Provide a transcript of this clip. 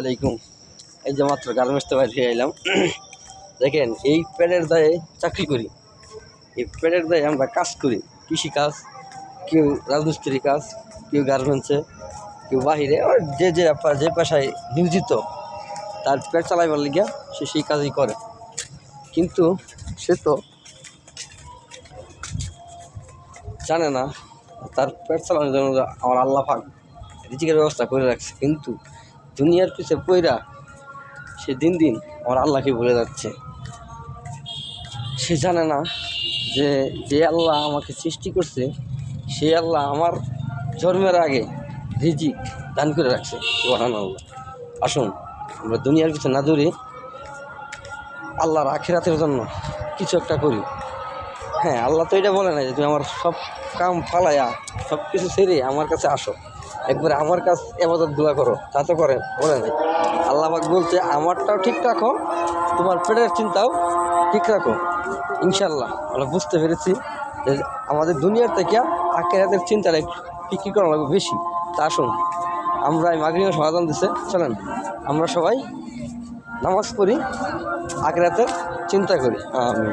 আলাইকুম। এই যে মাত্র গার্মেন্টস থেকে বাইরে এলাম। দেখেন এই প্যাডের দায়ে চাকরি করি, এই প্যাডের দায়ে আমরা কাজ করি, কৃষিকাজ, কেউ রাজমিস্ত্রি কাজ, কেউ গার্মেন্টসে, কেউ বাহিরে, আর যে পেশায় নিয়োজিত তার পেট চালাইবার লিগিয়া সে সেই কাজই করে। কিন্তু সে তো জানে না তার পেট চালানোর জন্য আমার আল্লাহ পাক রিজিকের ব্যবস্থা করে রাখছে। কিন্তু দুনিয়ার পিছে পইরা সে দিন দিন আমার আল্লাহকে ভুলে যাচ্ছে। সে জানে না যে যে আল্লাহ আমাকে সৃষ্টি করছে সেই আল্লাহ আমার জন্মের আগে রিজিক দান করে রাখছে। সুবহানাল্লাহ। আসুন আমরা দুনিয়ার পিছনে না দৌড়ে আল্লাহর আখিরাতের জন্য কিছু একটা করি। হ্যাঁ, আল্লাহ তো এটা বলে না যে তুমি আমার সব কাম ফালাইয়া সব কিছু ছেড়ে আমার কাছে আসো, একবারে আমার কাছে ইবাদত দোয়া করো, তা তো করে বলে নাই। আল্লাহ পাক বলছে আমারটাও ঠিক রাখো, তোমার পেটের চিন্তাও ঠিক রাখো। ইনশাল্লাহ আমরা বুঝতে পেরেছি যে আমাদের দুনিয়ার থেকে আখিরাতের চিন্তাটা কী করা লাগবে বেশি। তা আসুন আমরা এই মাগরিবের সমাধান দিচ্ছে, চলেন আমরা সবাই নামাজ পড়ি, আখিরাতের চিন্তা করি। আমিন।